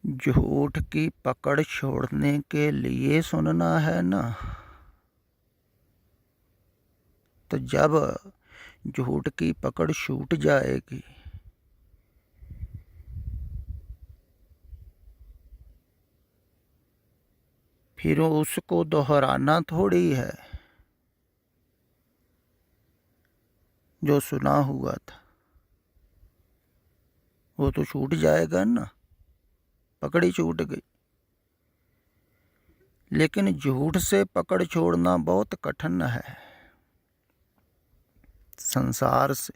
झूठ की पकड़ छोड़ने के लिए सुनना है ना, तो जब झूठ की पकड़ छूट जाएगी फिर उसको दोहराना थोड़ी है। जो सुना हुआ था वो तो छूट जाएगा ना, पकड़ी छूट गई। लेकिन झूठ से पकड़ छोड़ना बहुत कठिन है। संसार से,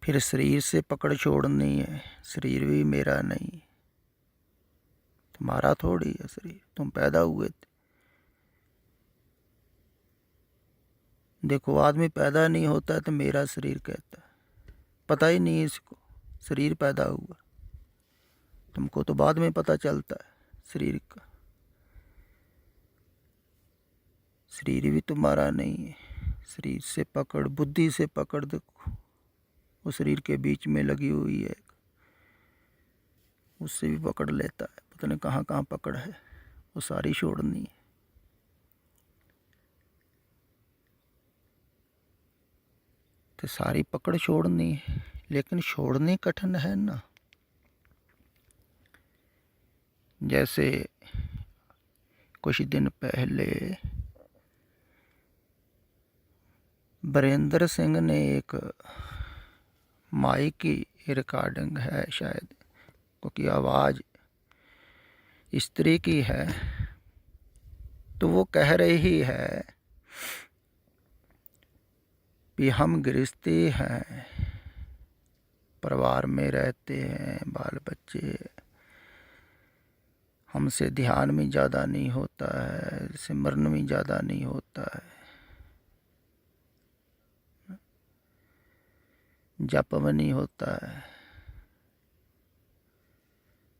फिर शरीर से पकड़ छोड़नी है। शरीर भी मेरा नहीं, तुम्हारा थोड़ी है शरीर, तुम पैदा हुए थे। देखो, आदमी पैदा नहीं होता है तो मेरा शरीर कहता है, पता ही नहीं इसको शरीर पैदा हुआ। तुमको तो बाद में पता चलता है शरीर का। शरीर भी तुम्हारा नहीं है। शरीर से पकड़, बुद्धि से पकड़ देखो, वो शरीर के बीच में लगी हुई है, उससे भी पकड़ लेता है। पता नहीं कहाँ कहाँ पकड़ है, वो सारी छोड़नी है। तो सारी पकड़ छोड़नी है, लेकिन छोड़नी कठिन है ना। जैसे कुछ दिन पहले वीरेंद्र सिंह ने एक माइक की रिकॉर्डिंग है शायद, क्योंकि आवाज़ स्त्री की है, तो वो कह रही है कि हम गृहस्थी हैं, परिवार में रहते हैं, बाल बच्चे, हमसे ध्यान में ज़्यादा नहीं होता है, सिमरन में ज़्यादा नहीं होता है, जप में नहीं होता है,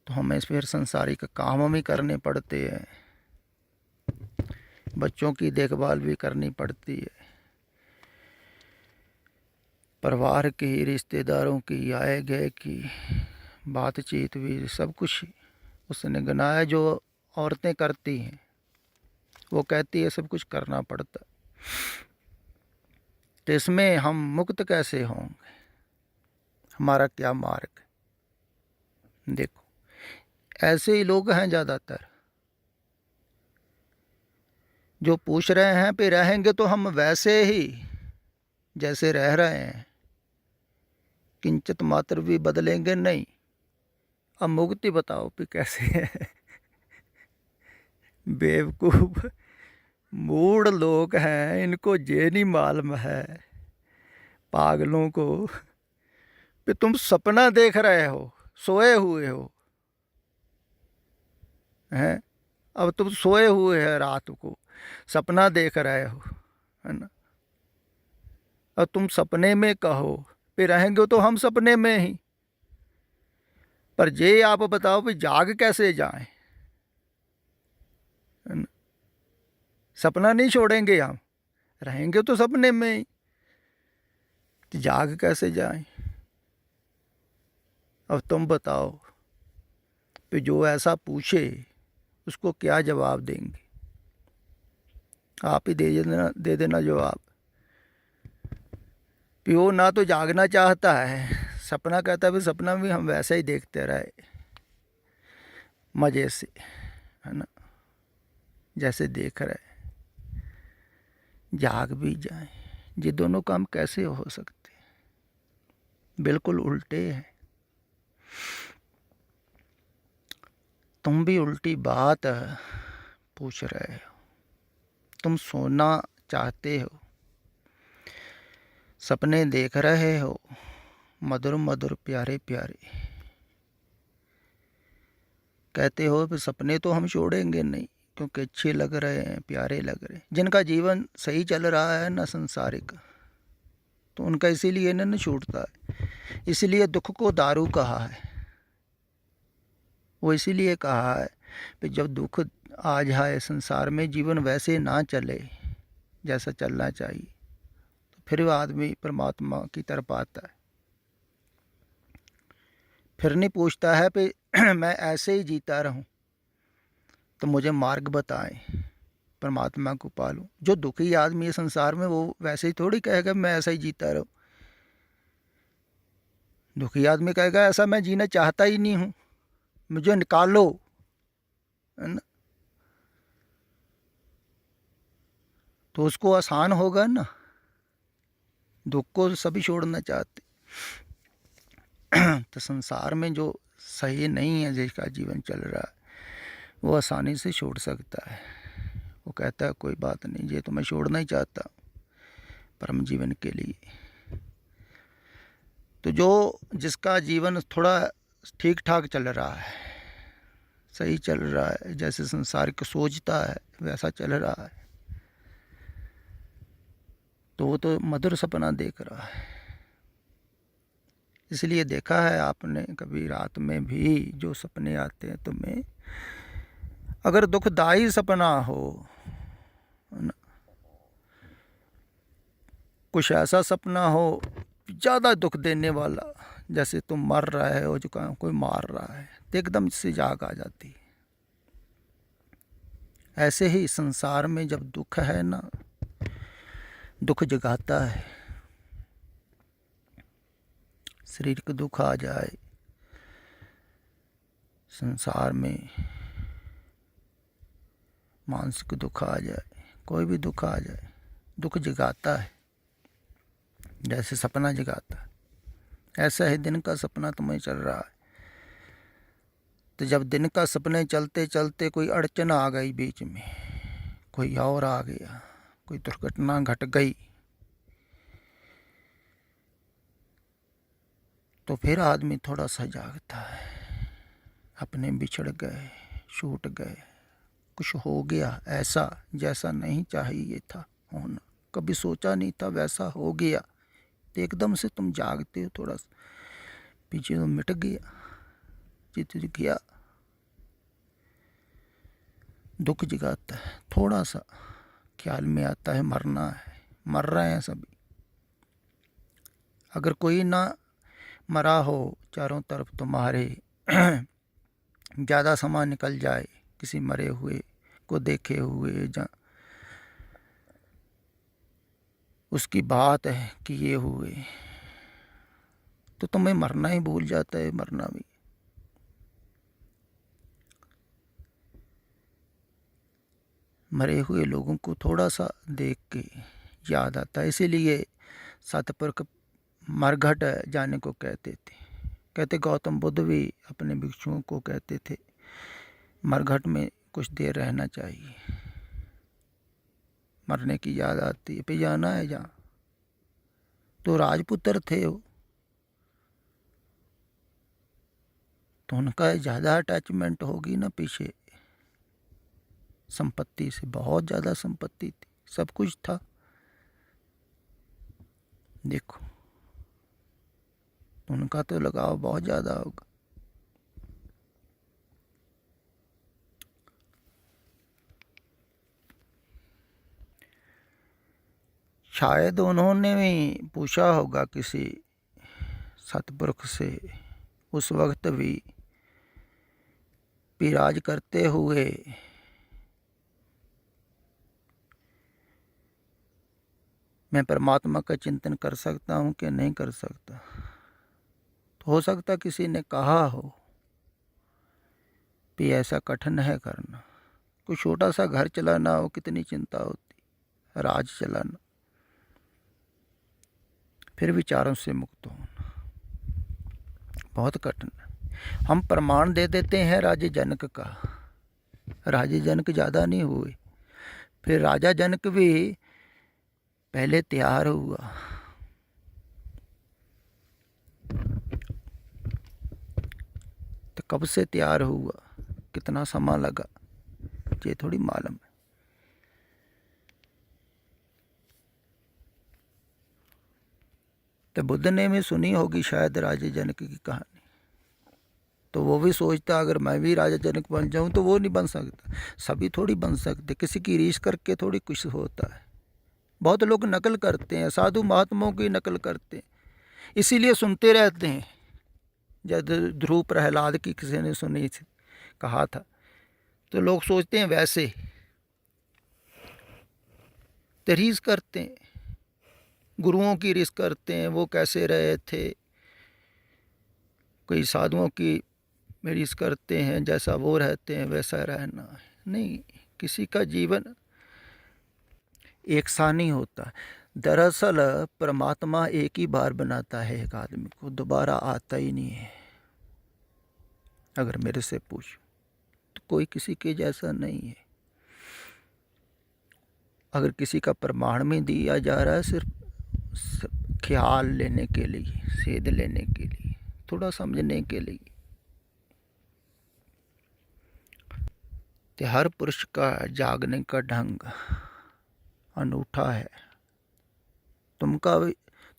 तो हमें फिर संसारिक काम भी करने पड़ते हैं, बच्चों की देखभाल भी करनी पड़ती है, परिवार की, रिश्तेदारों की, आए गए की बातचीत भी, सब कुछ उसने गिनाया जो औरतें करती हैं। वो कहती है सब कुछ करना पड़ता, तो इसमें हम मुक्त कैसे होंगे? हमारा क्या मार्ग है? देखो, ऐसे ही लोग हैं ज़्यादातर जो पूछ रहे हैं पे रहेंगे तो हम वैसे ही जैसे रह रहे हैं, किंचित मात्र भी बदलेंगे नहीं। अब मुक्ति बताओ भी कैसे है? बेवकूफ़ मूढ़ लोग हैं, इनको ये नहीं मालूम है पागलों को कि तुम सपना देख रहे हो, सोए हुए हो हैं। अब तुम सोए हुए हैं, रात को सपना देख रहे हो, है ना। और तुम सपने में कहो पे रहेंगे तो हम सपने में ही, पर ये आप बताओ भी जाग कैसे जाएं, है ना। सपना नहीं छोड़ेंगे हम, रहेंगे तो सपने में ही, तो जाग कैसे जाएं? अब तुम बताओ कि जो ऐसा पूछे उसको क्या जवाब देंगे? आप ही दे देना जवाब। कि वो ना तो जागना चाहता है, सपना कहता है भी सपना भी हम वैसे ही देखते रहे मज़े से, है ना, जैसे देख रहे, जाग भी जाए। ये दोनों काम कैसे हो सकते? बिल्कुल उल्टे हैं। तुम भी उल्टी बात पूछ रहे हो। तुम सोना चाहते हो, सपने देख रहे हो, मधुर मधुर प्यारे प्यारे, कहते हो कि सपने तो हम छोड़ेंगे नहीं क्योंकि अच्छे लग रहे हैं, प्यारे लग रहे हैं। जिनका जीवन सही चल रहा है ना संसारिक, तो उनका इसीलिए न छूटता है। इसलिए दुख को दारू कहा है। वो इसीलिए कहा है कि जब दुख आ जाए संसार में, जीवन वैसे ना चले जैसा चलना चाहिए, तो फिर वो आदमी परमात्मा की तरफ आता है। फिर नहीं पूछता है कि मैं ऐसे ही जीता रहूं, तो मुझे मार्ग बताएं, परमात्मा को पालूं। जो दुखी आदमी है संसार में, वो वैसे ही थोड़ी कहेगा मैं ऐसा ही जीता रहूं। दुखी आदमी कहेगा ऐसा मैं जीना चाहता ही नहीं हूं, मुझे निकालो, है ना। तो उसको आसान होगा ना, दुख को सभी छोड़ना चाहते। तो संसार में जो सही नहीं है, जिसका जीवन चल रहा है, वो आसानी से छोड़ सकता है। वो कहता है कोई बात नहीं, ये तो मैं छोड़ना ही चाहता परम जीवन के लिए। तो जो जिसका जीवन थोड़ा ठीक ठाक चल रहा है, सही चल रहा है, जैसे संसार को सोचता है वैसा चल रहा है, तो वो तो मधुर सपना देख रहा है। इसलिए देखा है आपने कभी रात में भी जो सपने आते हैं तुम्हें, अगर दुखदाई सपना हो ना, कुछ ऐसा सपना हो ज़्यादा दुख देने वाला, जैसे तुम मर रहे हो, जो कोई मार रहा है, तो एकदम से जाग आ जाती है। ऐसे ही संसार में जब दुख है ना, दुख जगाता है। शरीर का दुख आ जाए, संसार में मानसिक दुख आ जाए, कोई भी दुख आ जाए, दुख जगाता है, जैसे सपना जगाता है। ऐसा ही दिन का सपना तुम्हें चल रहा है। तो जब दिन का सपने चलते चलते कोई अड़चन आ गई बीच में, कोई और आ गया, कोई दुर्घटना घट गई, तो फिर आदमी थोड़ा सा जागता है। अपने बिछड़ गए, छूट गए, कुछ हो गया ऐसा जैसा नहीं चाहिए था होना, कभी सोचा नहीं था वैसा हो गया, तो एकदम से तुम जागते हो। थोड़ा सा पीछे तो मिट गया, चित गया, दुख जगाता है। थोड़ा सा ख्याल में आता है मरना है, मर रहे हैं सभी। अगर कोई ना मरा हो चारों तरफ तुम्हारे, ज़्यादा समय निकल जाए किसी मरे हुए को देखे हुए, जहाँ उसकी बात है कि ये हुए, तो तुम्हें मरना ही भूल जाता है, मरना भी। मरे हुए लोगों को थोड़ा सा देख के याद आता है। इसीलिए सतपुरख मरघट जाने को कहते थे। कहते गौतम बुद्ध भी अपने भिक्षुओं को कहते थे मरघट में कुछ देर रहना चाहिए, मरने की याद आती है, पे जाना है जहाँ। तो राजपुत्र थे वो, तो उनका ज़्यादा अटैचमेंट होगी ना पीछे, संपत्ति से, बहुत ज़्यादा संपत्ति थी, सब कुछ था। देखो उनका तो लगाव बहुत ज़्यादा होगा। शायद उन्होंने भी पूछा होगा किसी सतपुरुष से, उस वक्त भी विराज करते हुए मैं परमात्मा का चिंतन कर सकता हूँ कि नहीं कर सकता। तो हो सकता किसी ने कहा हो कि ऐसा कठिन है करना, कोई छोटा सा घर चलाना हो कितनी चिंता होती, राज चलाना, फिर विचारों से मुक्त होना बहुत कठिन है। हम प्रमाण दे देते हैं राजा जनक का, राजा जनक ज़्यादा नहीं हुए, फिर राजा जनक भी पहले तैयार हुआ, तो कब से तैयार हुआ, कितना समय लगा, ये थोड़ी मालूम है। तो बुद्ध ने भी सुनी होगी शायद राजा जनक की कहानी, तो वो भी सोचता अगर मैं भी राजा जनक बन जाऊं, तो वो नहीं बन सकता, सभी थोड़ी बन सकते, किसी की रीस करके थोड़ी कुछ होता है। बहुत लोग नकल करते हैं, साधु महात्माओं की नकल करते हैं, इसीलिए सुनते रहते हैं जब ध्रुव प्रहलाद की किसी ने सुनी थी, कहा था, तो लोग सोचते हैं वैसे तो रीस करते हैं, गुरुओं की रीस करते हैं, वो कैसे रहे थे, कोई साधुओं की रीस करते हैं, जैसा वो रहते हैं वैसा रहना है। नहीं, किसी का जीवन एक सा नहीं होता। दरअसल परमात्मा एक ही बार बनाता है एक आदमी को, दोबारा आता ही नहीं है। अगर मेरे से पूछो तो कोई किसी के जैसा नहीं है। अगर किसी का प्रमाण में दिया जा रहा है सिर्फ ख्याल लेने के लिए, सेध लेने के लिए, थोड़ा समझने के लिए, तो हर पुरुष का जागने का ढंग अनूठा है।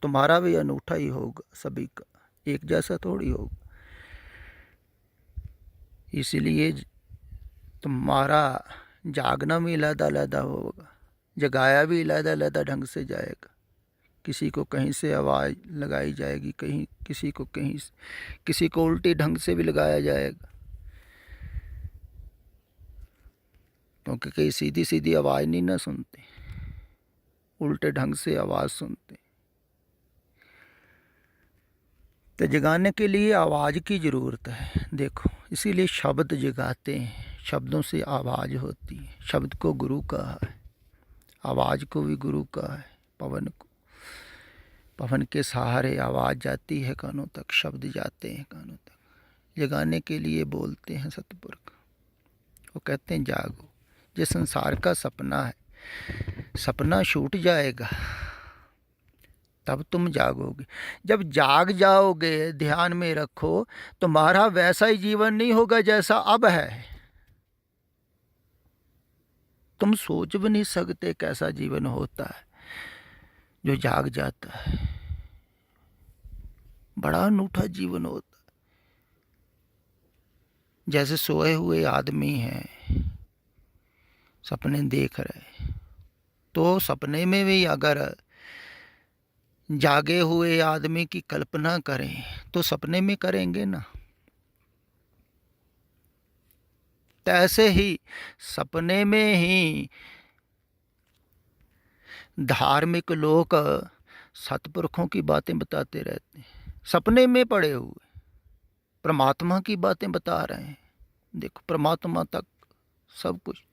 तुम्हारा भी अनूठा ही होगा, सभी का एक जैसा थोड़ी होगा। इसलिए तुम्हारा जागना भी अलग-अलग होगा, जगाया भी अलग-अलग ढंग से जाएगा। किसी को कहीं से आवाज़ लगाई जाएगी, कहीं किसी को उल्टी ढंग से भी लगाया जाएगा, क्योंकि कई सीधी सीधी आवाज़ नहीं ना सुनते, उल्टे ढंग से आवाज़ सुनते। तो जगाने के लिए आवाज़ की ज़रूरत है। देखो, इसीलिए शब्द जगाते हैं, शब्दों से आवाज़ होती है। शब्द को गुरु कहा है, आवाज़ को भी गुरु कहा है। पवन के सहारे आवाज़ जाती है कानों तक, शब्द जाते हैं कानों तक। जगाने के लिए बोलते हैं सतपुरख, वो कहते हैं जागो। ये संसार का सपना है, सपना छूट जाएगा तब तुम जागोगे। जब जाग जाओगे, ध्यान में रखो, तुम्हारा वैसा ही जीवन नहीं होगा जैसा अब है। तुम सोच भी नहीं सकते कैसा जीवन होता है जो जाग जाता है। बड़ा अनूठा जीवन होता है। जैसे सोए हुए आदमी हैं, सपने देख रहे, तो सपने में भी अगर जागे हुए आदमी की कल्पना करें तो सपने में करेंगे ना। तो ऐसे ही सपने में ही धार्मिक लोग सतपुरखों की बातें बताते रहते हैं, सपने में पड़े हुए परमात्मा की बातें बता रहे हैं। देखो, परमात्मा तक सब कुछ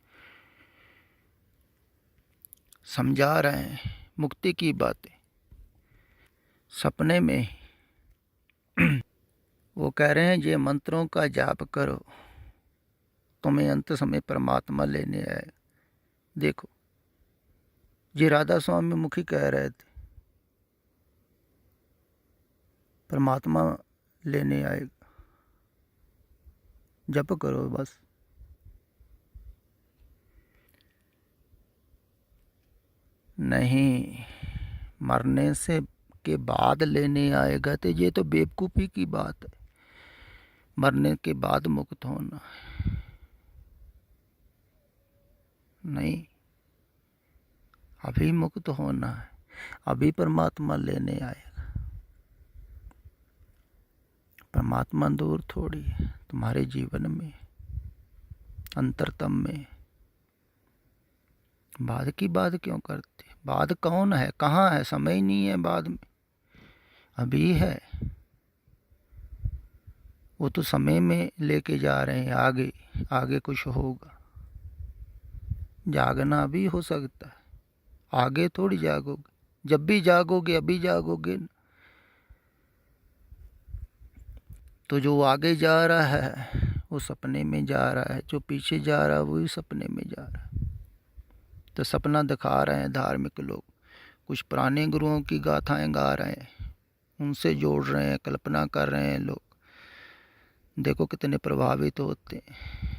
समझा रहे हैं, मुक्ति की बातें सपने में। वो कह रहे हैं ये मंत्रों का जाप करो, तुम्हें अंत समय परमात्मा लेने आए। देखो, ये राधा स्वामी मुखी कह रहे थे परमात्मा लेने आएगा, जप करो बस। नहीं, मरने से के बाद लेने आएगा तो ये तो बेवकूफ़ी की बात है। मरने के बाद मुक्त होना नहीं, अभी मुक्त होना है, अभी परमात्मा लेने आएगा। परमात्मा दूर थोड़ी है, तुम्हारे जीवन में, अंतरतम में। बाद की बात क्यों करते? बाद कौन है, कहाँ है? समय ही नहीं है बाद में, अभी है। वो तो समय में लेके जा रहे हैं, आगे आगे कुछ होगा। जागना अभी हो सकता है, आगे थोड़ी जागोगे। जब भी जागोगे अभी जागोगे। तो जो आगे जा रहा है वो सपने में जा रहा है, जो पीछे जा रहा है वही सपने में जा रहा है। तो सपना दिखा रहे हैं धार्मिक लोग, कुछ पुराने गुरुओं की गाथाएं गा रहे हैं, उनसे जोड़ रहे हैं, कल्पना कर रहे हैं लोग। देखो कितने प्रभावित होते हैं।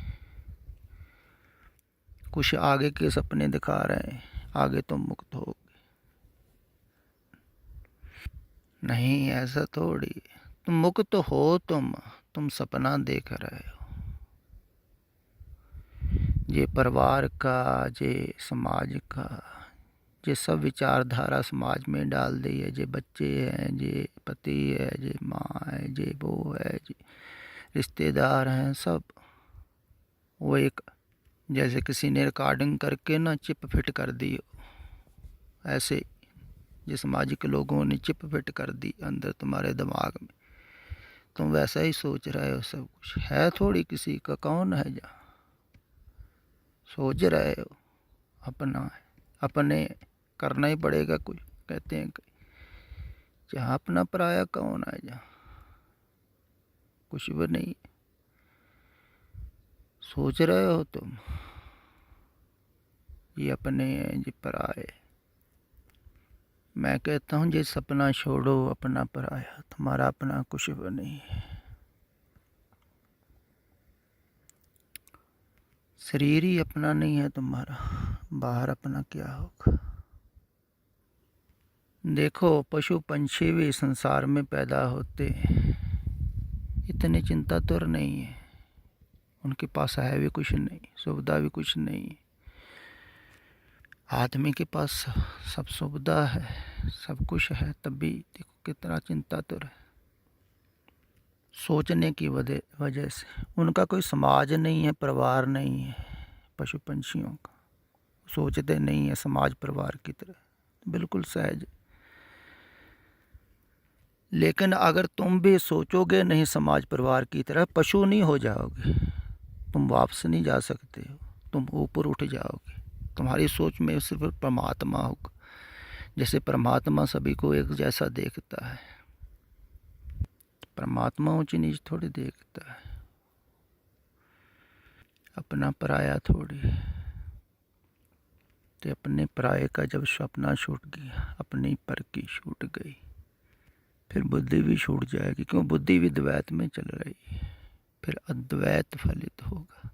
कुछ आगे के सपने दिखा रहे हैं, आगे तुम मुक्त हो। नहीं, ऐसा थोड़ी। तुम मुक्त हो, तुम सपना देख रहे हो। ये परिवार का, ये समाज का, ये सब विचारधारा समाज में डाल दी है। जे बच्चे हैं, जे पति है, जे माँ है, जे वो है, जे रिश्तेदार हैं, सब वो एक जैसे किसी ने रिकॉर्डिंग करके ना चिप फिट कर दी हो, ऐसे ये सामाजिक लोगों ने चिप फिट कर दी अंदर तुम्हारे दिमाग में। तुम वैसा ही सोच रहे हो, सब कुछ है थोड़ी किसी का, कौन है जहाँ सोच रहे हो अपना है, अपने करना ही पड़ेगा कुछ। कहते हैं कि जहाँ अपना पराया कौन है, जहाँ कुछ भी नहीं। सोच रहे हो तुम ये अपने हैं ये पराए। मैं कहता हूँ ये सपना छोड़ो अपना पराया, तुम्हारा अपना कुछ भी नहीं है। शरीर ही अपना नहीं है तुम्हारा, बाहर अपना क्या होगा। देखो पशु पंछी भी संसार में पैदा होते हैं, इतनी चिंता तो नहीं है, उनके पास है भी कुछ नहीं, सुविधा भी कुछ नहीं है। आदमी के पास सब सुविधा है, सब कुछ है, तब भी देखो कितना चिंता तो है। सोचने की वजह से उनका कोई समाज नहीं है, परिवार नहीं है। पशु पंछियों का सोचते नहीं है समाज परिवार की तरह, बिल्कुल सहज। लेकिन अगर तुम भी सोचोगे नहीं समाज परिवार की तरह, पशु नहीं हो जाओगे, तुम वापस नहीं जा सकते हो, तुम ऊपर उठ जाओगे। तुम्हारी सोच में सिर्फ परमात्मा होगा, जैसे परमात्मा सभी को एक जैसा देखता है। परमात्मा ऊंची नीच थोड़ी देखता है, अपना पराया थोड़ी। तो अपने पराये का जब सपना छूट गया, अपनी पर की छूट गई, फिर बुद्धि भी छूट जाएगी, क्यों बुद्धि भी द्वैत में चल रही है, फिर अद्वैत फलित होगा।